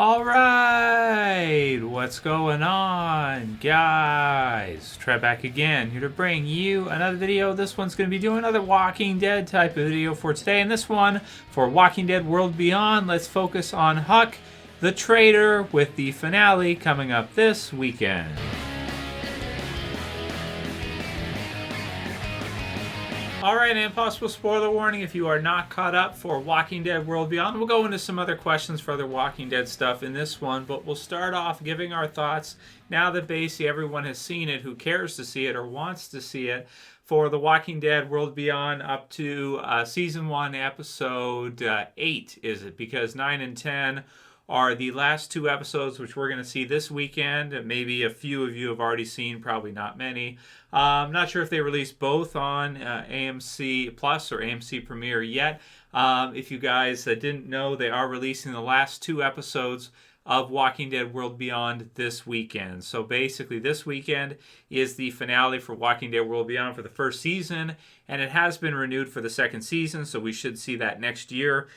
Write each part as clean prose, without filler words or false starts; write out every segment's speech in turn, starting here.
All right, what's going on, guys? Trev back again, here to bring you another video. This one's going to be doing another Walking Dead type of video for today. And this one, for Walking Dead World Beyond, let's focus on Huck the Traitor with the finale coming up this weekend. Alright, and possible spoiler warning if you are not caught up for Walking Dead World Beyond. We'll go into some other questions for other Walking Dead stuff in this one, but we'll start off giving our thoughts now that basically everyone has seen it who cares to see it or wants to see it for The Walking Dead World Beyond up to Season 1, Episode 8, is it? Because 9 and 10 are the last two episodes, which we're going to see this weekend. Maybe a few of you have already seen, probably not many. I'm not sure if they released both on AMC Plus or AMC Premiere yet. If you guys didn't know, they are releasing the last two episodes of Walking Dead World Beyond this weekend. So basically this weekend is the finale for Walking Dead World Beyond for the first season, and it has been renewed for the second season, so we should see that next year.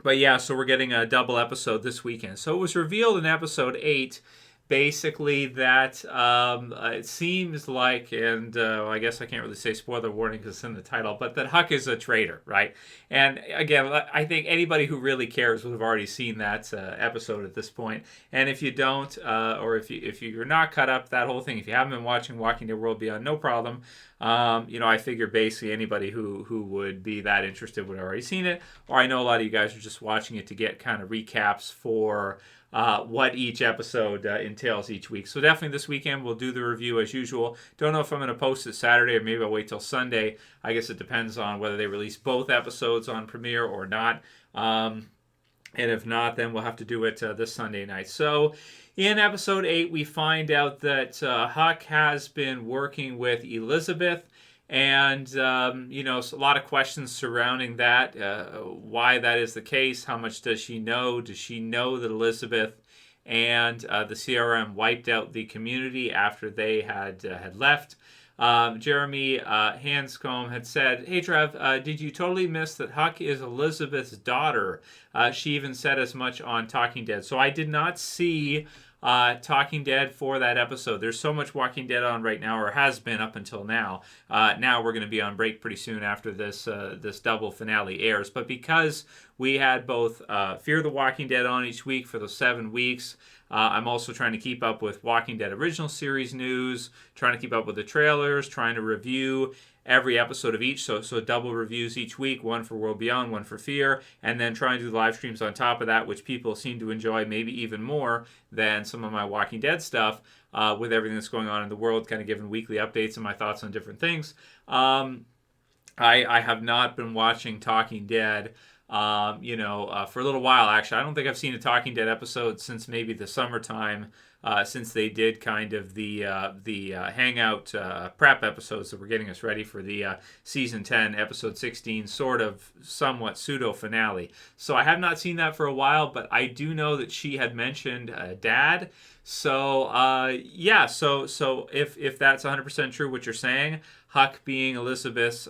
But yeah, so we're getting a double episode this weekend. So it was revealed in episode 8, basically, that it seems like, and I guess I can't really say spoiler warning because it's in the title, but that Huck is a traitor, right? And again, I think anybody who really cares would have already seen that episode at this point. And if you don't, or if you're not caught up, that whole thing, if you haven't been watching Walking Dead World Beyond, no problem. I figure basically anybody who would be that interested would have already seen it. Or I know a lot of you guys are just watching it to get kind of recaps for what each episode entails each week. So definitely this weekend we'll do the review as usual. Don't know if I'm going to post it Saturday or maybe I'll wait till Sunday. I guess it depends on whether they release both episodes on Premiere or not. And if not, then we'll have to do it this Sunday night. So in episode 8, we find out that Huck has been working with Elisabeth. And, a lot of questions surrounding that, why that is the case, how much does she know? Does she know that Elisabeth and the CRM wiped out the community after they had left? Jeremy Hanscom had said, "Hey Trev, did you totally miss that Huck is Elisabeth's daughter?" She even said as much on Talking Dead. So I did not see Talking Dead for that episode. There's so much Walking Dead on right now, or has been up until now. Now we're going to be on break pretty soon after this double finale airs. But because we had both Fear the Walking Dead on each week for those 7 weeks, I'm also trying to keep up with Walking Dead original series news, trying to keep up with the trailers, trying to review every episode of each, so double reviews each week, one for World Beyond, one for Fear, and then trying to do live streams on top of that, which people seem to enjoy maybe even more than some of my Walking Dead stuff, with everything that's going on in the world, kind of giving weekly updates and my thoughts on different things. I have not been watching Talking Dead for a little while, actually. I don't think I've seen a Talking Dead episode since maybe the summertime, since they did kind of the hangout prep episodes that were getting us ready for the season 10, episode 16, sort of somewhat pseudo finale. So I have not seen that for a while, but I do know that she had mentioned Dad. So so if that's 100% true what you're saying, Huck being Elisabeth's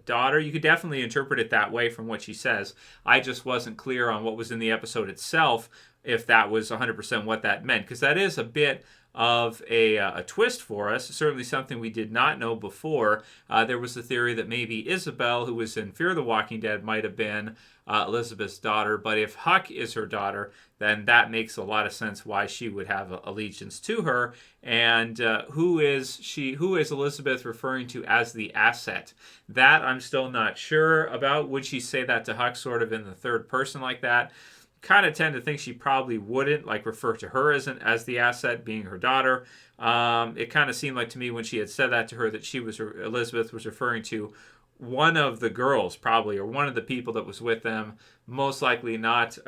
daughter, you could definitely interpret it that way from what she says. I just wasn't clear on what was in the episode itself, if that was 100% what that meant, because that is a bit of a twist for us, certainly something we did not know before. There was the theory that maybe Isabel, who was in Fear the Walking Dead, might have been Elisabeth's daughter, but if Huck is her daughter, then that makes a lot of sense why she would have allegiance to her. And who is Elisabeth referring to as the asset? That I'm still not sure about. Would she say that to Huck sort of in the third person like that? Kind of tend to think she probably wouldn't, like, refer to her as the asset, being her daughter. It kind of seemed like to me when she had said that to her that Elisabeth was referring to one of the girls, probably, or one of the people that was with them. Most likely not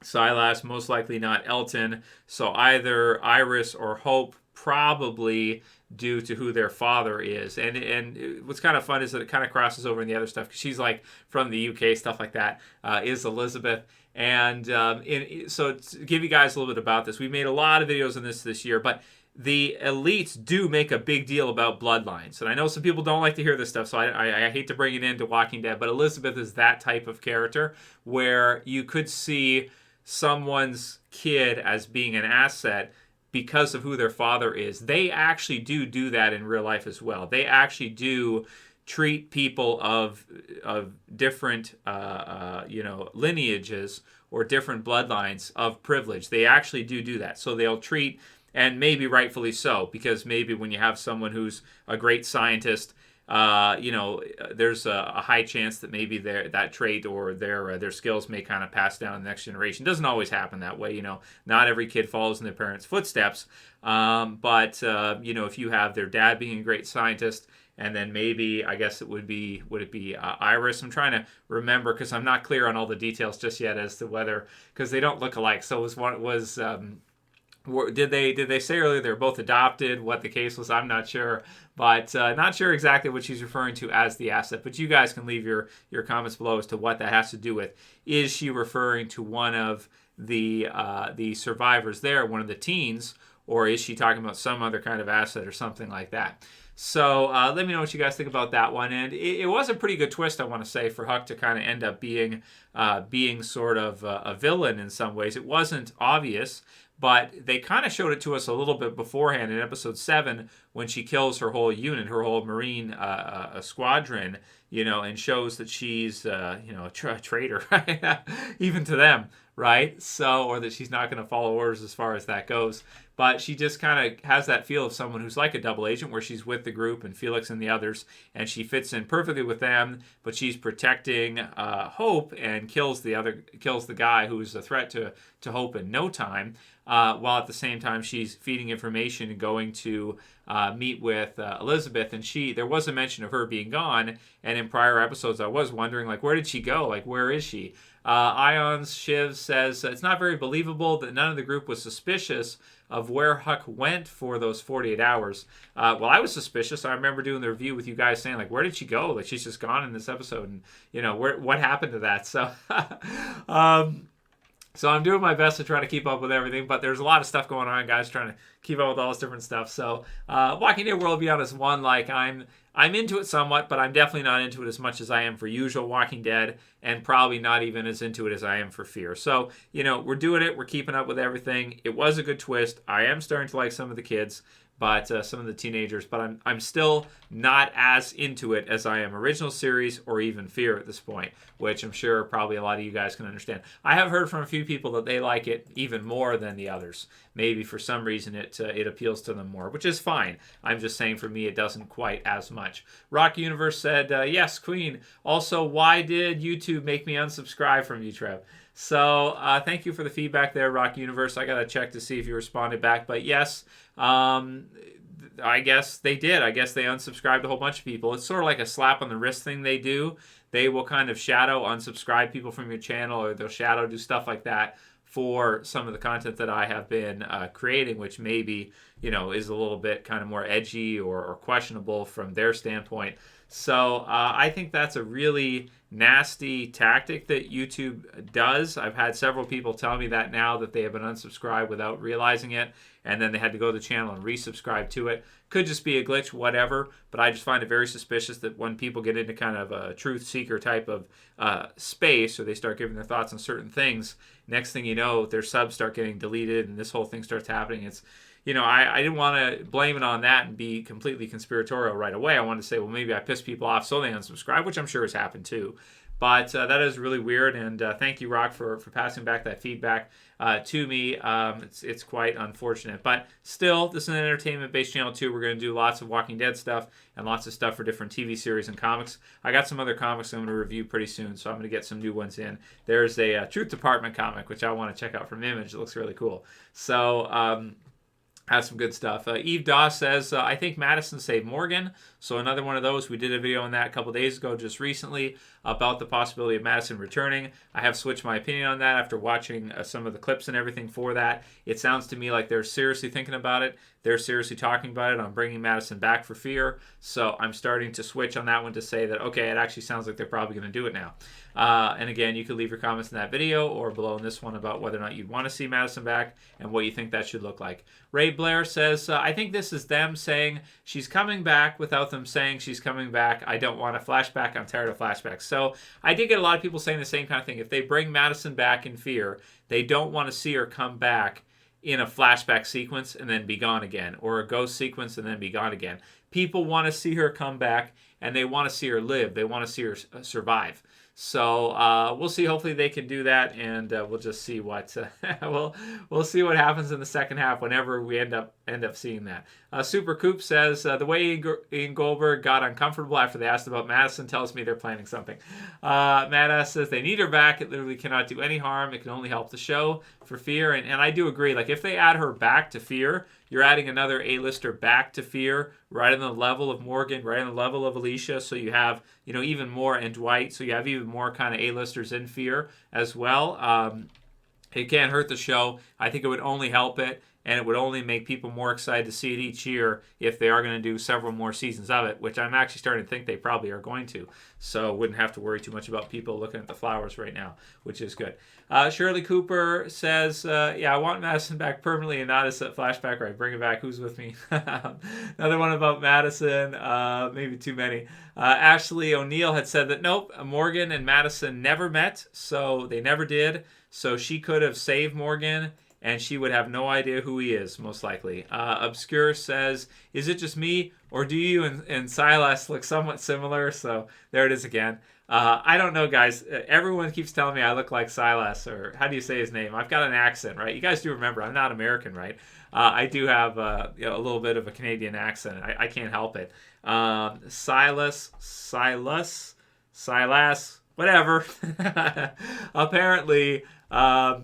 Silas, most likely not Elton. So either Iris or Hope, probably due to who their father is. And what's kind of fun is that it kind of crosses over in the other stuff, because she's like from the UK, stuff like that, is Elisabeth. And so to give you guys a little bit about this, we made a lot of videos on this year, but the elites do make a big deal about bloodlines. And I know some people don't like to hear this stuff, so I hate to bring it into Walking Dead, but Elisabeth is that type of character where you could see someone's kid as being an asset because of who their father is. They actually do that in real life as well. They actually do treat people of different lineages or different bloodlines of privilege. They actually do that. So they'll treat, and maybe rightfully so, because maybe when you have someone who's a great scientist, there's a high chance that maybe that trait or their skills may kind of pass down to the next generation. Doesn't always happen that way. Not every kid follows in their parents' footsteps. But if you have their dad being a great scientist, and then maybe, I guess would it be Iris? I'm trying to remember because I'm not clear on all the details just yet as to whether, because they don't look alike. So did they say earlier they're both adopted? What the case was, I'm not sure, but not sure exactly what she's referring to as the asset. But you guys can leave your comments below as to what that has to do with. Is she referring to one of the survivors there, one of the teens, or is she talking about some other kind of asset or something like that? So let me know what you guys think about that one. And it was a pretty good twist, I want to say, for Huck to kind of end up being sort of a villain in some ways. It wasn't obvious, but they kind of showed it to us a little bit beforehand in episode 7 when she kills her whole unit, her whole Marine squadron, and shows that she's, a traitor, even to them, right? So, or that she's not going to follow orders as far as that goes. But she just kind of has that feel of someone who's like a double agent, where she's with the group and Felix and the others, and she fits in perfectly with them. But she's protecting Hope and kills the guy who's a threat to Hope in no time. While at the same time she's feeding information and going to meet with Elisabeth. And there was a mention of her being gone. And in prior episodes, I was wondering, where did she go? Where is she? Ion-SHIVs says it's not very believable that none of the group was suspicious of where Huck went for those 48 hours. Well, I was suspicious. I remember doing the review with you guys saying, where did she go? She's just gone in this episode. And, what happened to that? So, so I'm doing my best to try to keep up with everything, but there's a lot of stuff going on, guys, trying to keep up with all this different stuff. So Walking Dead World Beyond is one, I'm into it somewhat, but I'm definitely not into it as much as I am for usual Walking Dead, and probably not even as into it as I am for Fear. So, we're doing it. We're keeping up with everything. It was a good twist. I am starting to like some of the kids, but some of the teenagers, but I'm still not as into it as I am original series or even Fear at this point, which I'm sure probably a lot of you guys can understand. I have heard from a few people that they like it even more than the others. Maybe for some reason it appeals to them more, which is fine. I'm just saying for me it doesn't quite as much. Rock Universe said, yes, Queen. Also, why did YouTube make me unsubscribe from you, Trev? So thank you for the feedback there, Rock Universe. I got to check to see if you responded back. But yes, I guess they did. I guess they unsubscribed a whole bunch of people. It's sort of like a slap on the wrist thing they do. They will kind of shadow unsubscribe people from your channel, or they'll shadow do stuff like that for some of the content that I have been creating, which maybe, is a little bit kind of more edgy or questionable from their standpoint. So I think that's a really nasty tactic that YouTube does. I've had several people tell me that now, that they have been unsubscribed without realizing it, and then they had to go to the channel and resubscribe to it. Could just be a glitch, whatever, but I just find it very suspicious that when people get into kind of a truth seeker type of space, or they start giving their thoughts on certain things, next thing you know, their subs start getting deleted and this whole thing starts happening. It's, I didn't want to blame it on that and be completely conspiratorial right away. I wanted to say, well, maybe I pissed people off so they unsubscribe, which I'm sure has happened too. But that is really weird, and thank you, Rock, for passing back that feedback to me. It's quite unfortunate. But still, this is an entertainment-based channel too. We're going to do lots of Walking Dead stuff and lots of stuff for different TV series and comics. I got some other comics I'm going to review pretty soon, so I'm going to get some new ones in. There's a Truth Department comic, which I want to check out from Image. It looks really cool. So has some good stuff. Eve Doss says, I think Madison saved Morgan. So another one of those. We did a video on that a couple days ago, just recently, about the possibility of Madison returning. I have switched my opinion on that after watching some of the clips and everything for that. It sounds to me like they're seriously thinking about it. They're seriously talking about it on bringing Madison back for Fear. So I'm starting to switch on that one to say that, okay, it actually sounds like they're probably going to do it now. And again, you can leave your comments in that video or below in this one about whether or not you'd want to see Madison back and what you think that should look like. Ray Blair says, I think this is them saying she's coming back without them saying she's coming back. I don't want a flashback. I'm tired of flashbacks. So I did get a lot of people saying the same kind of thing. If they bring Madison back in Fear, they don't want to see her come back in a flashback sequence and then be gone again, or a ghost sequence and then be gone again. People want to see her come back, and they want to see her live. They want to see her survive. So we'll see. Hopefully they can do that, and we'll just see what we'll see what happens in the second half whenever we end up seeing that. Super Coop says the way Ian Goldberg got uncomfortable after they asked about Madison tells me they're planning something. Matt S says they need her back. It literally cannot do any harm. It can only help the show for Fear, and I do agree. Like if they add her back to Fear, you're adding another A-lister back to Fear, right on the level of Morgan, right on the level of Alicia. So you have, even more, and Dwight. So you have even more kind of A-listers in Fear as well. It can't hurt the show. I think it would only help it, and it would only make people more excited to see it each year if they are going to do several more seasons of it, which I'm actually starting to think they probably are going to. So wouldn't have to worry too much about people looking at the flowers right now, which is good. Shirley Cooper says, I want Madison back permanently and not as a flashback. Right, bring it back. Who's with me? Another one about Madison. Maybe too many. Ashley O'Neill had said that, nope, Morgan and Madison never met, so they never did. So she could have saved Morgan, and she would have no idea who he is, most likely. Obscure says, is it just me, or do you and Silas look somewhat similar? So there it is again. I don't know, guys. Everyone keeps telling me I look like Silas, or how do you say his name? I've got an accent, right? You guys do remember, I'm not American, right? I do have a little bit of a Canadian accent. I can't help it. Silas, whatever. Apparently,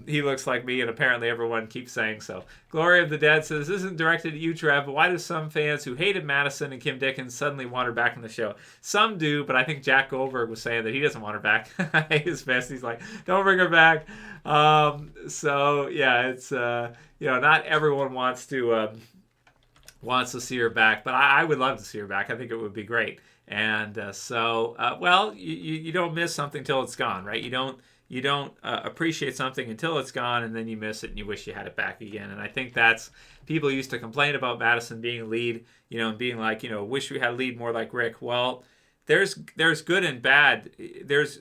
he looks like me, and apparently everyone keeps saying so. Glory of the Dead says, this isn't directed at you, Trev, but why do some fans who hated Madison and Kim Dickens suddenly want her back in the show? Some do, but I think Jack Goldberg was saying that he doesn't want her back. His best, he's like, don't bring her back. So, yeah, it's, not everyone wants to see her back, but I would love to see her back. I think it would be great. And you don't miss something till it's gone, right? You don't appreciate something until it's gone, and then you miss it and you wish you had it back again. And I think that's, people used to complain about Madison being lead, and being like, wish we had lead more like Rick. Well, there's good and bad. There's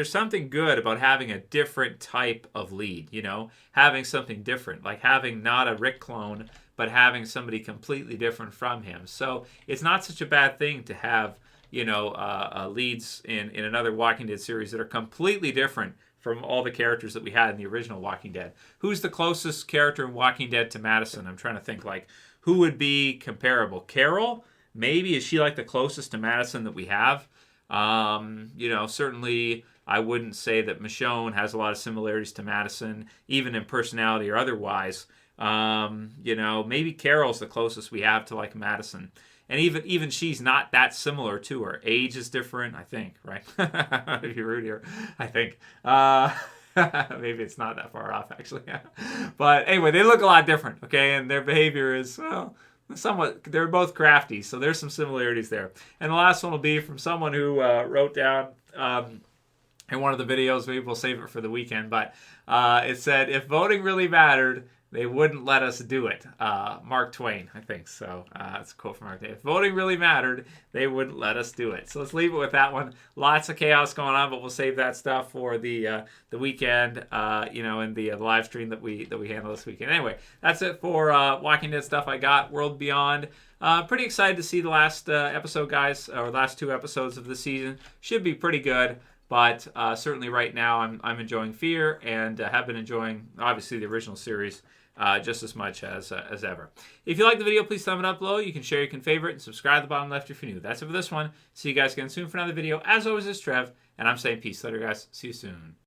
something good about having a different type of lead, having something different, like having not a Rick clone, but having somebody completely different from him. So it's not such a bad thing to have, leads in another Walking Dead series that are completely different from all the characters that we had in the original Walking Dead. Who's the closest character in Walking Dead to Madison? I'm trying to think, like, who would be comparable? Carol? Maybe. Is she like the closest to Madison that we have? Certainly I wouldn't say that Michonne has a lot of similarities to Madison, even in personality or otherwise. Maybe Carol's the closest we have to like Madison. And even she's not that similar to her. Age is different, I think, right? If you're rude here, I think. Maybe it's not that far off, actually. But anyway, they look a lot different, okay? And their behavior is, somewhat, they're both crafty, so there's some similarities there. And the last one will be from someone who wrote down in one of the videos, maybe we'll save it for the weekend, but it said, if voting really mattered, they wouldn't let us do it. Mark Twain, I think. So that's a quote from Mark Twain. If voting really mattered, they wouldn't let us do it. So let's leave it with that one. Lots of chaos going on, but we'll save that stuff for the weekend, and the live stream that we handle this weekend. Anyway, that's it for Walking Dead stuff I got. World Beyond. Pretty excited to see the last episode, guys, or last 2 episodes of the season. Should be pretty good. But certainly right now I'm enjoying Fear, and have been enjoying, obviously, the original series just as much as ever. If you like the video, please thumb it up below. You can share, you can favorite, and subscribe at the bottom left if you're new. That's it for this one. See you guys again soon for another video. As always, it's Trev, and I'm saying peace. Later, guys. See you soon.